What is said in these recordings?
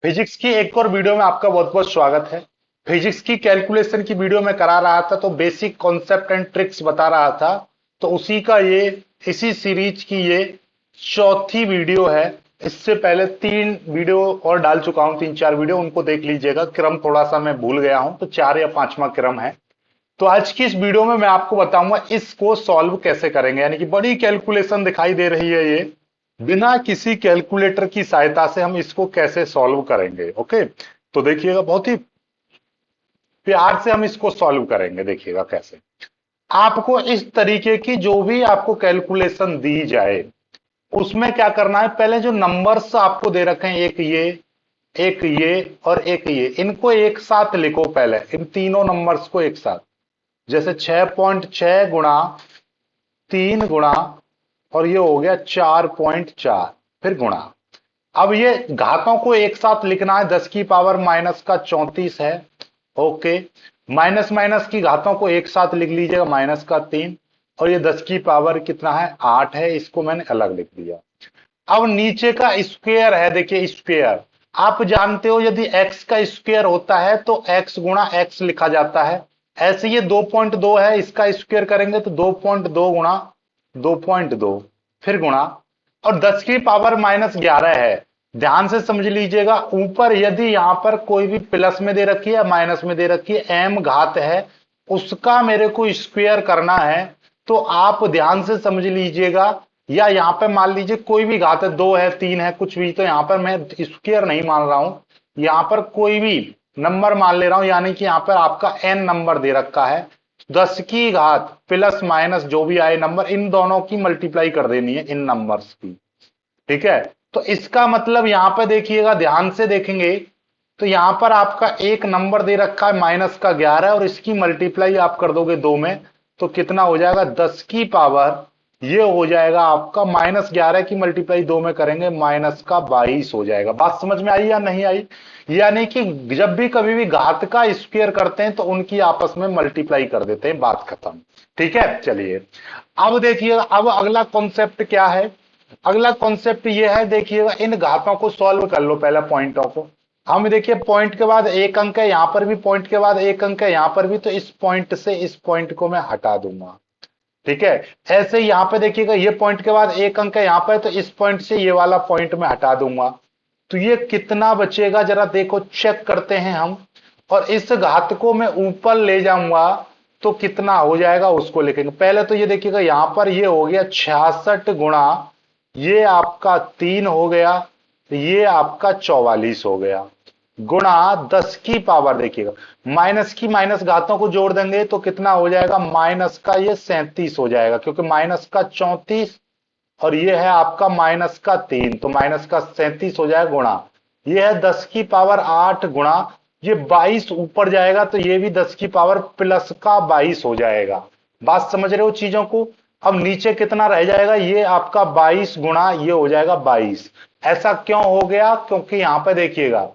Physics की एक और वीडियो में आपका बहुत बहुत स्वागत है। फिजिक्स की कैलकुलेशन की वीडियो में करा रहा था तो बेसिक कॉन्सेप्ट एंड ट्रिक्स बता रहा था। तो उसी का इसी सीरीज की ये चौथी वीडियो है। इससे पहले तीन वीडियो और डाल चुका हूं, तीन चार वीडियो, उनको देख लीजिएगा। क्रम थोड़ा सा मैं भूल गया हूं, तो चार या पांचवा क्रम है। तो आज की इस वीडियो में मैं आपको बताऊंगा इसको सॉल्व कैसे करेंगे, यानी कि बड़ी कैलकुलेशन दिखाई दे रही है ये, बिना किसी कैलकुलेटर की सहायता से हम इसको कैसे सॉल्व करेंगे। ओके, तो देखिएगा, बहुत ही प्यार से हम इसको सॉल्व करेंगे। देखिएगा कैसे। आपको इस तरीके की जो भी आपको कैलकुलेशन दी जाए उसमें क्या करना है, पहले जो नंबर्स आपको दे रखे हैं, एक ये और एक ये, इनको एक साथ लिखो। पहले इन तीनों नंबर्स को एक साथ, जैसे 6.6 गुणा 3 गुणा, और ये हो गया 4.4, फिर गुणा। अब ये घातों को एक साथ लिखना है। 10 की पावर माइनस का 34 है। ओके, माइनस माइनस की घातों को एक साथ लिख लीजिएगा, माइनस का 3। और ये 10 की पावर कितना है, 8 है, इसको मैंने अलग लिख दिया। अब नीचे का स्क्वेयर है, देखिए स्क्वेयर। आप जानते हो यदि x का स्क्वेयर होता है तो x गुणा x लिखा जाता है। ऐसे ये 2.2 है, इसका स्क्वेयर करेंगे तो 2.2 गुणा 2.2, फिर गुणा। और 10 की पावर -11 है। ध्यान से समझ लीजिएगा, ऊपर यदि यहां पर कोई भी प्लस में दे रखी है या माइनस में दे रखी है, m घात है, उसका मेरे को स्क्वेयर करना है। तो आप ध्यान से समझ लीजिएगा, या यहां पर मान लीजिए कोई भी घात है, 2 है, 3 है, कुछ भी, तो यहां पर मैं स्क्वायर नहीं मान रहा हूं, यहां पर कोई भी नंबर मान ले रहा हूं। यानी कि यहां पर आपका n नंबर दे रखा है, 10 की घात प्लस माइनस जो भी आए नंबर, इन दोनों की मल्टीप्लाई कर देनी है, इन नंबर्स की। ठीक है, तो इसका मतलब यहां पर देखिएगा, ध्यान से देखेंगे तो यहां पर आपका एक नंबर दे रखा है -11, और इसकी मल्टीप्लाई आप कर दोगे 2 में, तो कितना हो जाएगा, 10 की पावर, ये हो जाएगा आपका -11 की मल्टीप्लाई 2 में करेंगे, -22 हो जाएगा। बात समझ में आई या नहीं आई? यानी कि जब भी कभी भी घात का स्क्वायर करते हैं तो उनकी आपस में मल्टीप्लाई कर देते हैं, बात खत्म। ठीक है, चलिए अब देखिएगा, अब अगला कॉन्सेप्ट क्या है। अगला कॉन्सेप्ट ये है, देखिएगा इन घातों को सॉल्व कर लो, पहले पॉइंटों को। हम देखिए पॉइंट के बाद एक अंक है, यहां पर भी पॉइंट के बाद एक अंक है, यहां पर भी, तो इस पॉइंट से इस पॉइंट को मैं हटा दूंगा। ठीक है, ऐसे ही यहां पे देखिएगा, ये पॉइंट के बाद एक अंक है यहां पर, तो इस पॉइंट से ये वाला पॉइंट मैं हटा दूंगा। तो ये कितना बचेगा जरा देखो, चेक करते हैं हम। और इस घात को मैं ऊपर ले जाऊंगा तो कितना हो जाएगा उसको लिखेंगे। पहले तो ये देखिएगा, यहां पर ये हो गया 66 गुणा, ये आपका 3 हो गया, ये आपका 44 हो गया, गुणा 10 की पावर, देखिएगा माइनस की माइनस घातों को जोड़ देंगे तो कितना हो जाएगा, माइनस का ये 37 हो जाएगा, क्योंकि माइनस का 34 और ये है आपका माइनस का 3, तो माइनस का 37 हो जाएगा, गुणा ये है 10 की पावर 8, गुणा ये 22 ऊपर जाएगा तो ये भी 10 की पावर प्लस का 22 हो जाएगा। बात समझ रहे हो चीजों को? अब नीचे कितना रह जाएगा, ये आपका 22 गुणा ये हो जाएगा 22। ऐसा क्यों हो गया, क्योंकि यहां पर देखिएगा,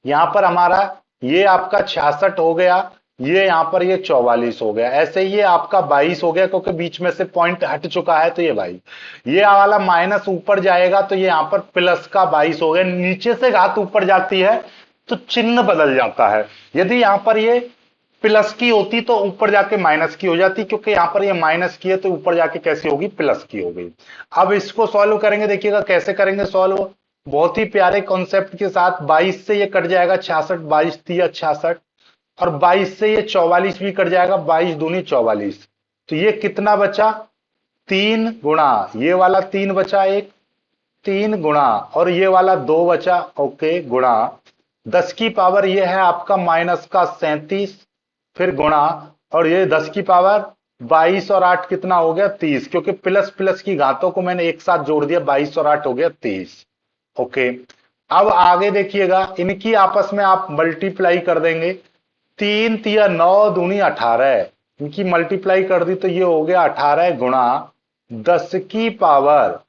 यहां पर हमारा ये आपका 66 हो गया, ये यहां पर ये 44 हो गया, ऐसे ये आपका 22 हो गया, क्योंकि बीच में से पॉइंट हट चुका है, तो ये भाई ये वाला माइनस ऊपर जाएगा तो ये यहां पर प्लस का 22 हो गया। नीचे से घात ऊपर जाती है तो चिन्ह बदल जाता है। यदि यहां पर ये प्लस की होती तो ऊपर जाके माइनस की हो जाती, क्योंकि यहां पर ये माइनस की है तो ऊपर जाके कैसी होगी, प्लस की हो गई। अब इसको सॉल्व करेंगे, देखिएगा कैसे करेंगे सॉल्व। बहुत ही प्यारे कॉन्सेप्ट के साथ, 22 से ये कट जाएगा 66, 22 तिया 66, और 22 से ये 44 भी कट जाएगा, 22 दूनी 44। तो ये कितना बचा, 3 गुणा ये वाला 3 बचा, एक 3 गुणा, और ये वाला 2 बचा, ओके, गुणा 10 की पावर ये है आपका माइनस का 37, फिर गुणा, और ये 10 की पावर 22 और 8 कितना हो गया, 30, क्योंकि प्लस प्लस की घातों को मैंने एक साथ जोड़ दिया, 22 और 8 हो गया 30। ओके, अब आगे देखिएगा, इनकी आपस में आप मल्टीप्लाई कर देंगे, 3 तिया 9 दूनी 18, इनकी मल्टीप्लाई कर दी तो ये हो गया 18, गुणा 10 की पावर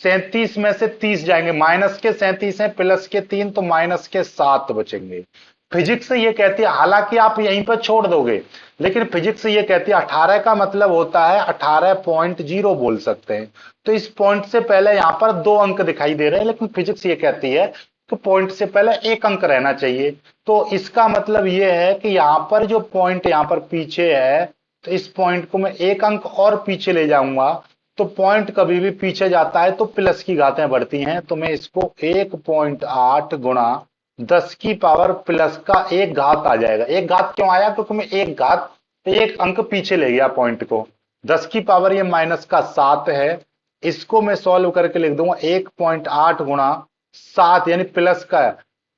37 में से 30 जाएंगे, माइनस के 37 है, प्लस के 3, तो माइनस के 7 बचेंगे। फिजिक्स ये कहती है, हालांकि आप यहीं पर छोड़ दोगे, लेकिन फिजिक्स ये कहती है 18 का मतलब होता है 18.0 बोल सकते हैं। तो इस पॉइंट से पहले यहां पर 2 अंक दिखाई दे रहे हैं, लेकिन फिजिक्स ये कहती है तो पॉइंट से पहले एक अंक रहना चाहिए। तो इसका मतलब यह है कि यहां पर जो पॉइंट यहां पर पीछे है, तो इस पॉइंट को मैं एक अंक और पीछे ले जाऊंगा। तो पॉइंट कभी भी पीछे जाता है तो प्लस की घातें बढ़ती हैं, तो मैं इसको 1.8 गुणा 10 की पावर प्लस का एक घात आ जाएगा। एक घात क्यों आया? क्योंकि मैं एक अंक पीछे ले गया पॉइंट को। 10 की पावर ये माइनस का 7 है। इसको मैं सॉल्व करके लिख दूंगा 1.8 गुणा 7, यानी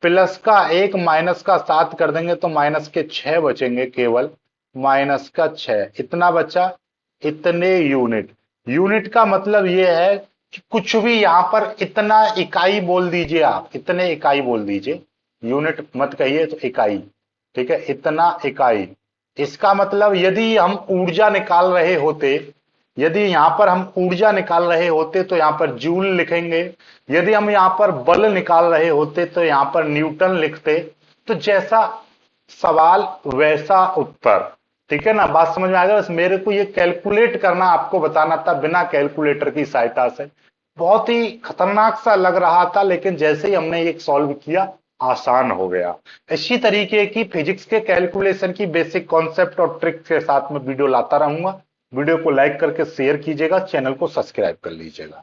प्लस का एक माइनस का 7 कर देंगे तो माइनस के 6 बचेंगे, केवल माइनस का 6 इतना बचा। इतने यूनिट। यूनिट का मतलब यह है कि कुछ भी यहां पर इतना इकाई बोल दीजिए, आप इतने इकाई बोल दीजिए, यूनिट मत कहिए, तो इकाई। ठीक है, इतना इकाई। इसका मतलब यदि हम ऊर्जा निकाल रहे होते, यदि यहां पर हम ऊर्जा निकाल रहे होते तो यहां पर जूल लिखेंगे। यदि हम यहां पर बल निकाल रहे होते तो यहां पर न्यूटन लिखते। तो जैसा सवाल वैसा उत्तर। ठीक है ना, बात समझ में आ गया? बस मेरे को ये कैलकुलेट करना आपको बताना था बिना कैलकुलेटर की सहायता से। बहुत ही खतरनाक सा लग रहा था, लेकिन जैसे ही हमने ये सॉल्व किया, आसान हो गया। इसी तरीके की फिजिक्स के कैलकुलेशन की बेसिक कॉन्सेप्ट और ट्रिक के साथ में वीडियो लाता रहूंगा। वीडियो को लाइक करके शेयर कीजिएगा, चैनल को सब्सक्राइब कर लीजिएगा।